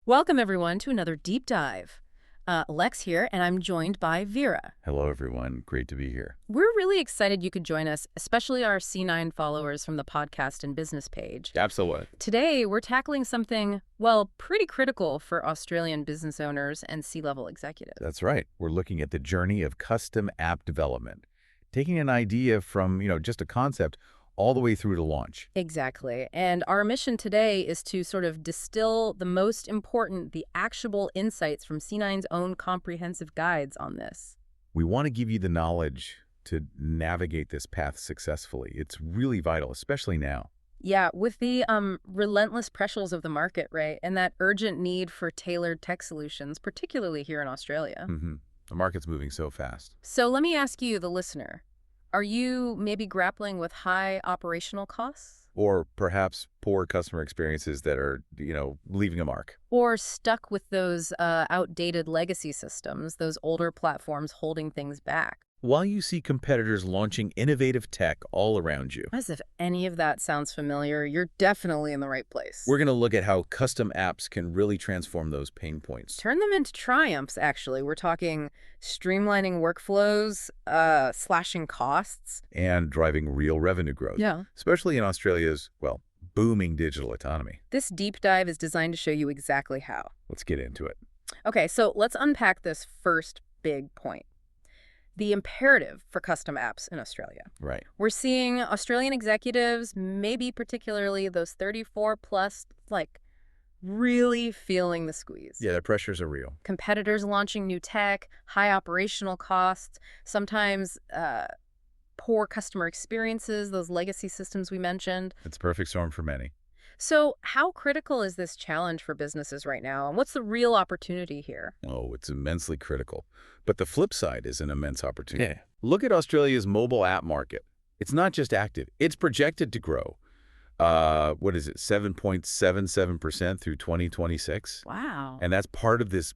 Welcome, everyone, to another deep dive. Lex here, and I'm joined by Vera. Hello, everyone. Great to be here. We're really excited you could join us, especially our C9 followers from the podcast and business page. Absolutely. Today, we're tackling something, well, pretty critical for Australian business owners and C-level executives. That's right. We're looking at the journey of custom app development, taking an idea from, just a concept all the way through to launch. Exactly. And our mission today is to sort of distill the most important, the actionable insights from C9's own comprehensive guides on this. We want to give you the knowledge to navigate this path successfully. It's really vital, especially now. Yeah, with the relentless pressures of the market, right, and that urgent need for tailored tech solutions, particularly here in Australia. The market's moving so fast. So let me ask you, the listener, are you maybe grappling with high operational costs? Or perhaps poor customer experiences that are, leaving a mark. Or stuck with those outdated legacy systems, those older platforms holding things back? While you see competitors launching innovative tech all around you, As if any of that sounds familiar, you're definitely in the right place. we're going to look at how custom apps can really transform those pain points. Turn them into triumphs, actually. We're talking streamlining workflows, slashing costs. And driving real revenue growth. Yeah. Especially in Australia's, booming digital economy. This deep dive is designed to show you exactly how. Let's get into it. Okay, so let's unpack this first big point. The imperative for custom apps in Australia. Right. We're seeing Australian executives, maybe particularly those 34 plus, really feeling the squeeze. Yeah, the pressures are real. Competitors launching new tech, high operational costs, sometimes poor customer experiences, those legacy systems we mentioned. It's a perfect storm for many. So how critical is this challenge for businesses right now? And what's the real opportunity here? Oh, it's immensely critical. But the flip side is an immense opportunity. Yeah. Look at Australia's mobile app market. It's not just active. It's projected to grow. 7.77% through 2026. Wow. And that's part of this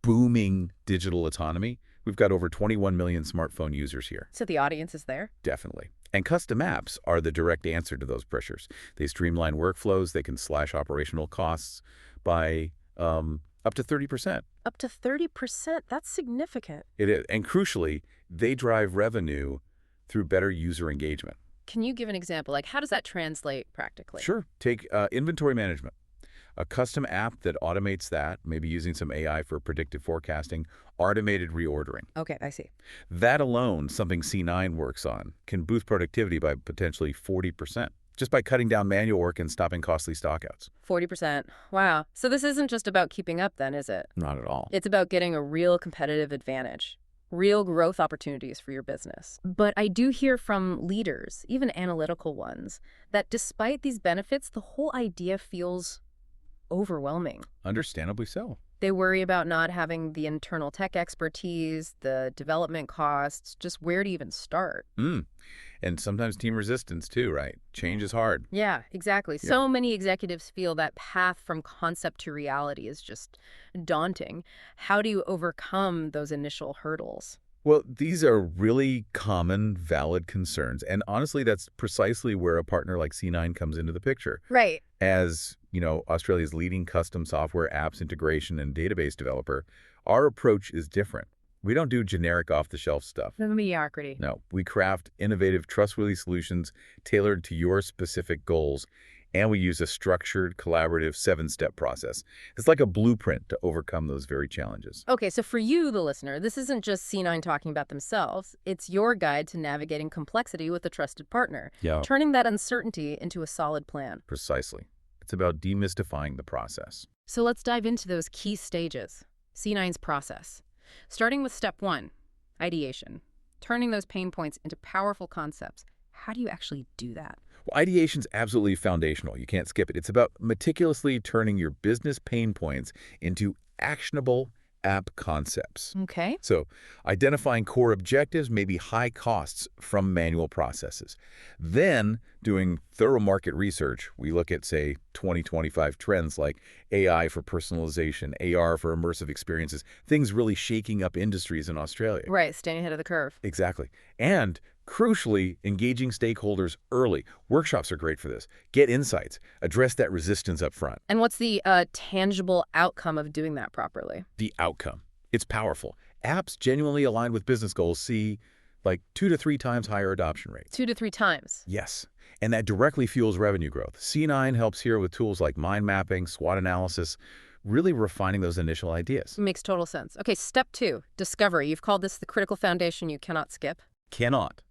booming digital economy. We've got over 21 million smartphone users here. So the audience is there? Definitely. And custom apps are the direct answer to those pressures. They streamline workflows. They can slash operational costs by up to 30%. Up to 30%? That's significant. It is. And crucially, they drive revenue through better user engagement. Can you give an example? How does that translate practically? Sure. Take inventory management. A custom app that automates that, maybe using some AI for predictive forecasting, automated reordering. Okay, I see. That alone, something C9 works on, can boost productivity by potentially 40%, just by cutting down manual work and stopping costly stockouts. 40%. Wow. So this isn't just about keeping up then, is it? Not at all. It's about getting a real competitive advantage, real growth opportunities for your business. But I do hear from leaders, even analytical ones, that despite these benefits, the whole idea feels overwhelming. Understandably so. They worry about not having the internal tech expertise, the development costs, just where to even start. And sometimes team resistance too, right? Change is hard. Yeah, exactly. Yeah. So many executives feel that path from concept to reality is just daunting. How do you overcome those initial hurdles? Well, these are really common, valid concerns. And honestly, that's precisely where a partner like C9 comes into the picture. Right. As, Australia's leading custom software apps integration and database developer, our approach is different. We don't do generic off-the-shelf stuff. The mediocrity. No, we craft innovative, trustworthy solutions tailored to your specific goals, and we use a structured, collaborative 7-step process. It's like a blueprint to overcome those very challenges. Okay, so for you, the listener, this isn't just C9 talking about themselves. It's your guide to navigating complexity with a trusted partner, Yeah, turning that uncertainty into a solid plan. precisely. It's about demystifying the process. So let's dive into those key stages. C9's process. Starting with step 1, ideation. Turning those pain points into powerful concepts. How do you actually do that? Well, ideation's absolutely foundational. You can't skip it. It's about meticulously turning your business pain points into actionable app concepts. Okay. So identifying core objectives, maybe high costs from manual processes. Then doing thorough market research. We look at, say, 2025 trends like AI for personalization, AR for immersive experiences, things really shaking up industries in Australia. Right, staying ahead of the curve. Exactly. And Crucially, engaging stakeholders early. Workshops are great for this. Get insights. Address that resistance up front. And what's the tangible outcome of doing that properly? The outcome. It's powerful. Apps genuinely aligned with business goals see like 2 to 3 times higher adoption rates. 2 to 3 times. Yes. And that directly fuels revenue growth. C9 helps here with tools like mind mapping, SWOT analysis, really refining those initial ideas. Makes total sense. Okay, step 2, discovery. You've called this the critical foundation you cannot skip. Cannot.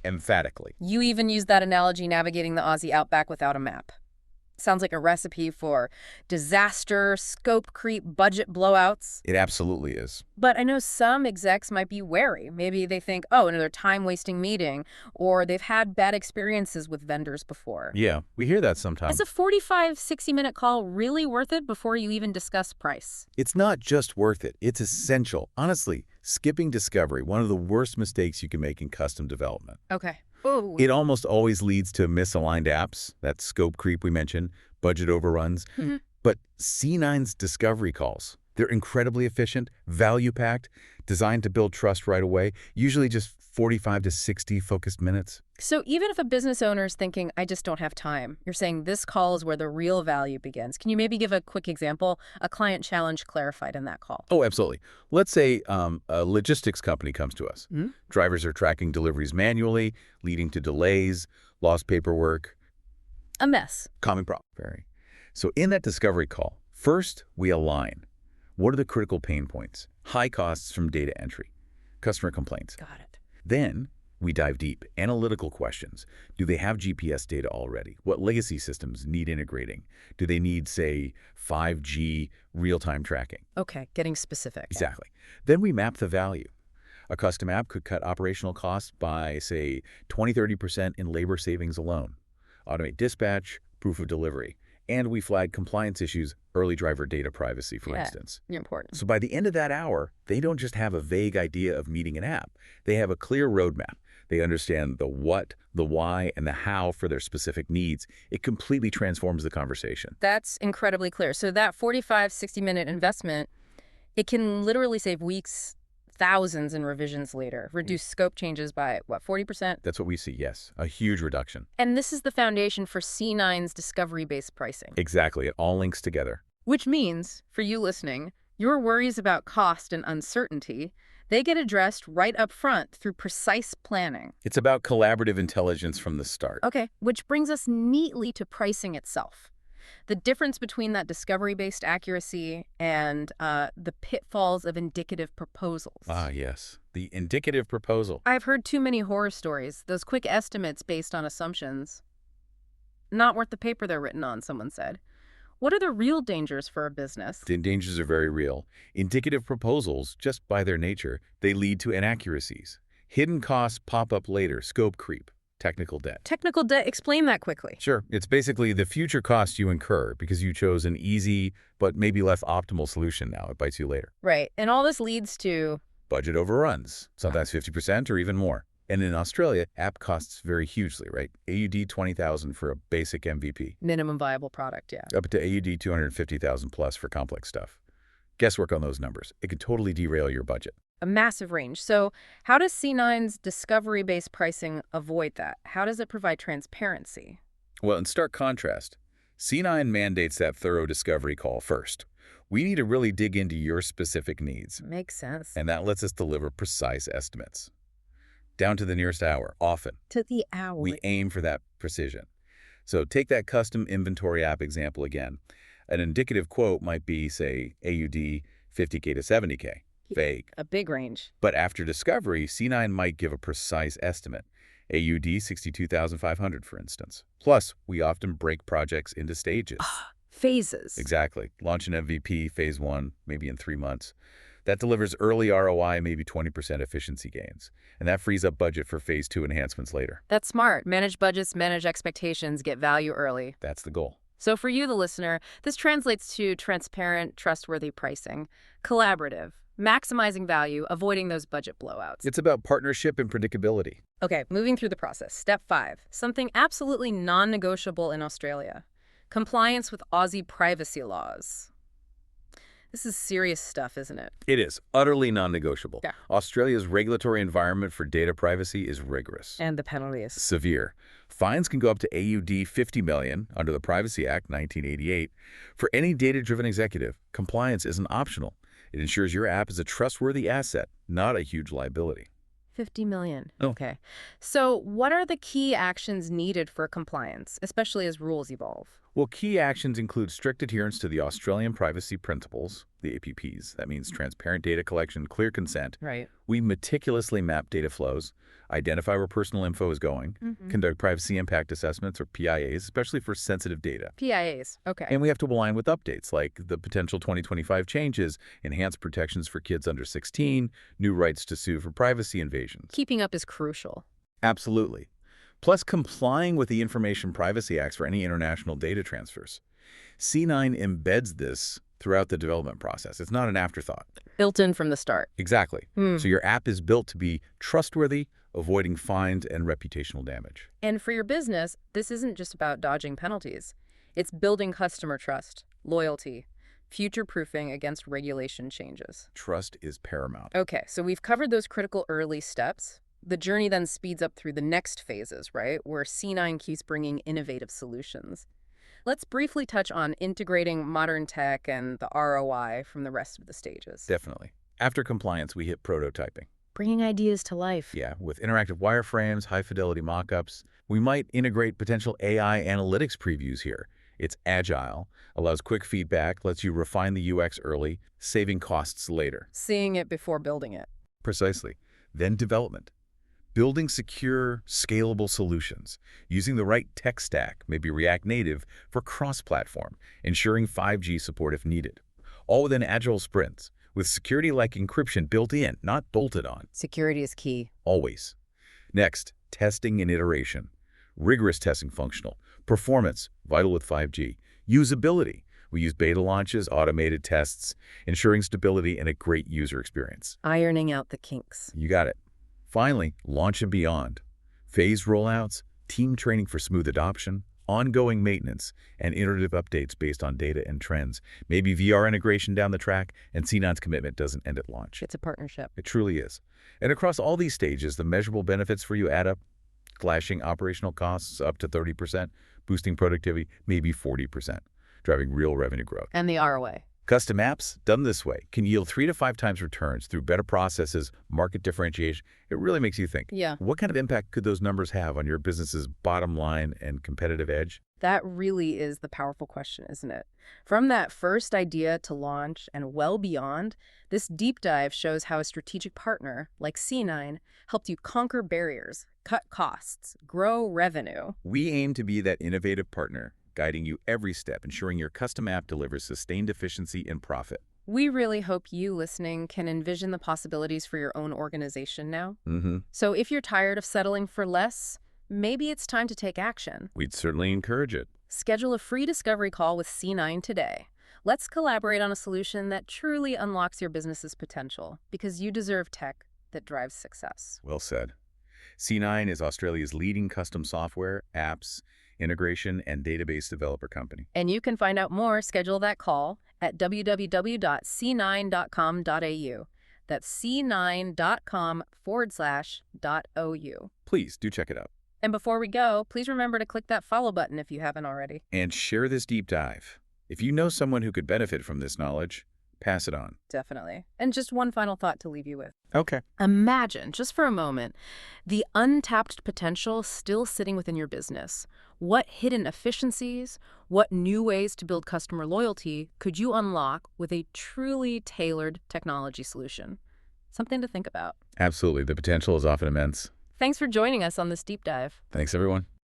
Emphatically. You even use that analogy navigating the Aussie outback without a map. Sounds like a recipe for disaster, scope creep, budget blowouts. It absolutely is. But I know some execs might be wary. Maybe they think, oh, another time-wasting meeting, or they've had bad experiences with vendors before. Yeah, we hear that sometimes. Is a 45, 60-minute call really worth it before you even discuss price? It's not just worth it. It's essential. Honestly, skipping discovery, one of the worst mistakes you can make in custom development. Okay. Ooh. It almost always leads to misaligned apps, that scope creep we mentioned, budget overruns. But C9's discovery calls, they're incredibly efficient, value-packed, designed to build trust right away, usually just 45 to 60 focused minutes. So even if a business owner is thinking, I just don't have time, you're saying this call is where the real value begins. Can you maybe give a quick example, a client challenge clarified in that call? Oh, absolutely. Let's say a logistics company comes to us. Drivers are tracking deliveries manually, leading to delays, lost paperwork. A mess. Common problem. Very. So in that discovery call, first we align. What are the critical pain points? High costs from data entry, customer complaints. Got it. Then we dive deep. Analytical questions. Do they have GPS data already? What legacy systems need integrating? Do they need, say, 5G real-time tracking? Okay, getting specific. Exactly. Then we map the value. A custom app could cut operational costs by, say, 20–30% in labor savings alone. Automate dispatch, proof of delivery. And we flag compliance issues, early driver data privacy, for instance. Important. So by the end of that hour, they don't just have a vague idea of meeting an app. They have a clear roadmap. They understand the what, the why, and the how for their specific needs. It completely transforms the conversation. That's incredibly clear. So that 45, 60-minute investment, it can literally save weeks, thousands in revisions later, reduce scope changes by, what, 40%? That's what we see, yes. A huge reduction. And this is the foundation for C9's discovery-based pricing. Exactly. It all links together. Which means, for you listening, your worries about cost and uncertainty, they get addressed right up front through precise planning. It's about collaborative intelligence from the start. Okay, which brings us neatly to pricing itself. The difference between that discovery-based accuracy and the pitfalls of indicative proposals. Ah, yes. The indicative proposal. I've heard too many horror stories. Those quick estimates based on assumptions. Not worth the paper they're written on, someone said. What are the real dangers for a business? The dangers are very real. Indicative proposals, just by their nature, they lead to inaccuracies. Hidden costs pop up later, scope creep, technical debt. Technical debt, explain that quickly. Sure. It's basically the future costs you incur because you chose an easy but maybe less optimal solution now. It bites you later. Right. And all this leads to Budget overruns, sometimes 50% or even more. And in Australia, app costs vary hugely, right? AUD 20,000 for a basic MVP. minimum viable product, yeah. Up to AUD 250,000 plus for complex stuff. Guesswork on those numbers. It could totally derail your budget. A massive range. So how does C9's discovery-based pricing avoid that? How does it provide transparency? Well, in stark contrast, C9 mandates that thorough discovery call first. We need to really dig into your specific needs. Makes sense. And that lets us deliver precise estimates. Down to the nearest hour, often. To the hour. We aim for that precision. So take that custom inventory app example again. An indicative quote might be, say, AUD 50K to 70K. Vague. A big range. But after discovery, C9 might give a precise estimate. AUD 62,500, for instance. Plus, we often break projects into stages. Phases. Exactly. Launch an MVP, phase 1, maybe in 3 months. That delivers early ROI, maybe 20% efficiency gains. And that frees up budget for phase 2 enhancements later. That's smart. Manage budgets, manage expectations, get value early. That's the goal. So for you, the listener, this translates to transparent, trustworthy pricing, collaborative, maximizing value, avoiding those budget blowouts. It's about partnership and predictability. Okay, moving through the process. Step 5, something absolutely non-negotiable in Australia. Compliance with Aussie privacy laws. This is serious stuff, isn't it? It is utterly non-negotiable. Yeah. Australia's regulatory environment for data privacy is rigorous. And the penalties. Severe. Fines can go up to AUD 50 million under the Privacy Act 1988. For any data-driven executive, compliance isn't optional. It ensures your app is a trustworthy asset, not a huge liability. 50 million. Oh. Okay. So what are the key actions needed for compliance, especially as rules evolve? Well, key actions include strict adherence to the Australian privacy principles, the APPs. That means transparent data collection, clear consent. Right. We meticulously map data flows, identify where personal info is going, conduct privacy impact assessments, or PIAs, especially for sensitive data. PIAs. Okay. And we have to align with updates like the potential 2025 changes, enhanced protections for kids under 16, new rights to sue for privacy invasions. Keeping up is crucial. Absolutely. Plus complying with the Information Privacy Acts for any international data transfers. C9 embeds this throughout the development process. It's not an afterthought. Built in from the start. Exactly. So your app is built to be trustworthy, avoiding fines and reputational damage. And for your business, this isn't just about dodging penalties. It's building customer trust, loyalty, future-proofing against regulation changes. Trust is paramount. Okay, so we've covered those critical early steps. The journey then speeds up through the next phases, right, where C9 keeps bringing innovative solutions. Let's briefly touch on integrating modern tech and the ROI from the rest of the stages. Definitely. After compliance, we hit prototyping. Bringing ideas to life. Yeah, with interactive wireframes, high-fidelity mockups. We might integrate potential AI analytics previews here. It's agile, allows quick feedback, lets you refine the UX early, saving costs later. Seeing it before building it. Precisely. Then development. Building secure, scalable solutions, using the right tech stack, maybe React Native, for cross-platform, ensuring 5G support if needed. All within agile sprints, with security like encryption built in, not bolted on. Security is key. Always. Next, testing and iteration. Rigorous testing functional. Performance, vital with 5G. Usability. We use beta launches, automated tests, ensuring stability and a great user experience. Ironing out the kinks. You got it. Finally, launch and beyond. Phased rollouts, team training for smooth adoption, ongoing maintenance, and iterative updates based on data and trends. Maybe VR integration down the track, and C9's commitment doesn't end at launch. It's a partnership. It truly is. And across all these stages, the measurable benefits for you add up, slashing operational costs up to 30%, boosting productivity maybe 40%, driving real revenue growth. And the ROI. Custom apps, done this way, can yield 3 to 5 times returns through better processes, market differentiation. It really makes you think. Yeah. What kind of impact could those numbers have on your business's bottom line and competitive edge? That really is the powerful question, isn't it? From that first idea to launch and well beyond, this deep dive shows how a strategic partner like C9 helped you conquer barriers, cut costs, grow revenue. We aim to be that innovative partner, guiding you every step, ensuring your custom app delivers sustained efficiency and profit. We really hope you listening can envision the possibilities for your own organization now. So if you're tired of settling for less, maybe it's time to take action. We'd certainly encourage it. Schedule a free discovery call with C9 today. Let's collaborate on a solution that truly unlocks your business's potential, because you deserve tech that drives success. Well said. C9 is Australia's leading custom software, apps, integration, and database developer company. And you can find out more, schedule that call at www.c9.com.au. That's c9.com/.ou. Please do check it out. And before we go, please remember to click that follow button if you haven't already. And share this deep dive. If you know someone who could benefit from this knowledge, pass it on. Definitely. And just one final thought to leave you with. Okay. Imagine, just for a moment, the untapped potential still sitting within your business. What hidden efficiencies, what new ways to build customer loyalty could you unlock with a truly tailored technology solution? Something to think about. Absolutely. The potential is often immense. Thanks for joining us on this deep dive. Thanks, everyone.